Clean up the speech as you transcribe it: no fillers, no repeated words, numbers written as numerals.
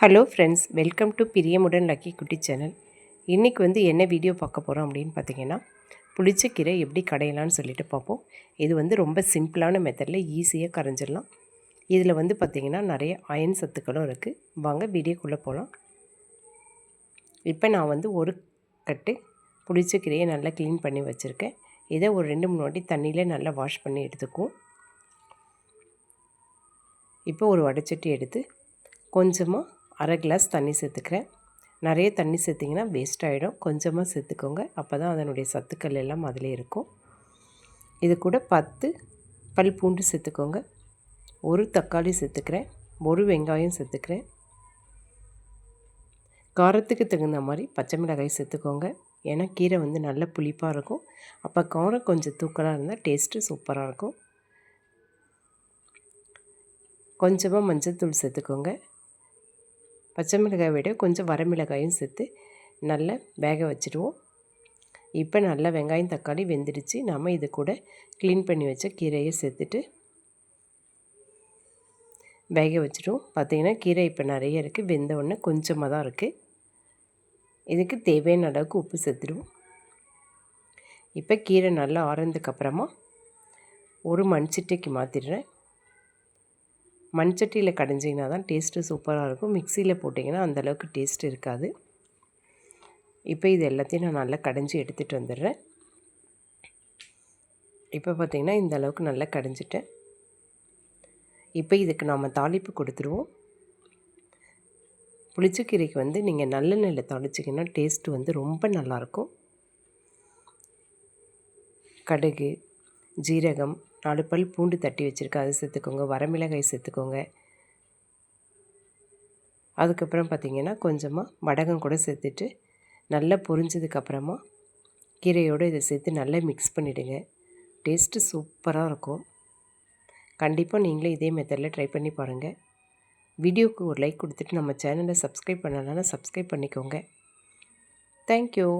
Hello friends, welcome to பிரியமுடன் lucky குட்டி channel. இன்றைக்கி என்ன வீடியோ பார்க்க போகிறோம் அப்படின்னு பார்த்தீங்கன்னா, புளிச்சக்கீரை எப்படி கடையலான்னு சொல்லிட்டு பார்ப்போம். இது ரொம்ப சிம்பிளான மெத்தடில் ஈஸியாக கரைஞ்சிடலாம். இதில் பார்த்திங்கன்னா நிறைய அயன் சத்துக்களும் இருக்குது. வாங்க வீடியோக்குள்ளே போகலாம். இப்போ நான் ஒரு கட்டு புளிச்சக்கீரையை நல்லா க்ளீன் பண்ணி வச்சுருக்கேன். இதை ஒரு 2-3 வாட்டி தண்ணியில் நல்லா வாஷ் பண்ணி எடுத்துக்குவோம். இப்போ ஒரு வடைச்சட்டி எடுத்து கொஞ்சமாக அரை கிளாஸ் தண்ணி சேர்த்துக்கிறேன். நிறைய தண்ணி சேர்த்திங்கன்னா வேஸ்ட் ஆகிடும். கொஞ்சமாக சேர்த்துக்கோங்க. அப்போ தான் அதனுடைய சத்துக்கள் எல்லாம் அதிலே இருக்கும். இது கூட 10 பல் பூண்டு சேர்த்துக்கோங்க. ஒரு தக்காளி சேர்த்துக்கிறேன். ஒரு வெங்காயம் சேர்த்துக்கிறேன். காரத்துக்கு தகுந்த மாதிரி பச்சை மிளகாய் சேர்த்துக்கோங்க. ஏன்னா கீரை நல்ல புளிப்பாக இருக்கும். அப்போ காரம் கொஞ்சம் தூக்கலாக இருந்தால் டேஸ்ட்டு சூப்பராக இருக்கும். கொஞ்சமாக மஞ்சள் தூள் சேர்த்துக்கோங்க. பச்சை மிளகாய் விட கொஞ்சம் வரமிளகாயும் சேர்த்து நல்லா வேக வச்சுடுவோம். இப்போ நல்லா வெங்காயம் தக்காளி வெந்துடுச்சு. நாம் இது கூட க்ளீன் பண்ணி வச்ச கீரையை சேர்த்துட்டு வேக வச்சுடுவோம். பார்த்திங்கன்னா கீரை இப்போ நிறைய இருக்குது. வெந்த உடனே கொஞ்சமாக தான் இருக்குது. இதுக்கு தேவையான அளவுக்கு உப்பு சேர்த்துடுவோம். இப்போ கீரை நல்லா ஆறதுக்கப்புறமா ஒரு மண்சட்டிக்கு மாற்றிடுறேன். மண்சட்டியில் கடைஞ்சிங்கன்னா தான் டேஸ்ட்டு சூப்பராக இருக்கும். மிக்சியில் போட்டிங்கன்னா அந்தளவுக்கு டேஸ்ட் இருக்காது. இப்போ இது எல்லாத்தையும் நான் நல்லா கடைஞ்சி எடுத்துகிட்டு வந்துடுறேன். இப்போ பார்த்திங்கன்னா இந்த அளவுக்கு நல்லா கடைஞ்சிட்டேன். இப்போ இதுக்கு நாம் தாளிப்பு கொடுத்துருவோம். புளிச்சக்கீரைக்கு நீங்கள் நல்லெண்ணெயில் தாளிச்சிங்கன்னா டேஸ்ட்டு ரொம்ப நல்லாயிருக்கும். கடுகு, ஜீரகம், 4 பல் பூண்டு தட்டி வச்சுருக்கேன், அதை சேர்த்துக்கோங்க. வரமிளகாய் சேர்த்துக்கோங்க. அதுக்கப்புறம் பார்த்திங்கன்னா கொஞ்சமாக வடகம் கூட சேர்த்துட்டு நல்லா பொரிஞ்சதுக்கப்புறமா கீரையோடு இதை சேர்த்து நல்லா மிக்ஸ் பண்ணிவிடுங்க. டேஸ்ட்டு சூப்பராக இருக்கும். கண்டிப்பாக நீங்களே இதே மெத்தடில் ட்ரை பண்ணி பாருங்கள். வீடியோவுக்கு ஒரு லைக் கொடுத்துட்டு நம்ம சேனலை சப்ஸ்கிரைப் பண்ணலன்னா சப்ஸ்கிரைப் பண்ணிக்கோங்க. தேங்க்யூ.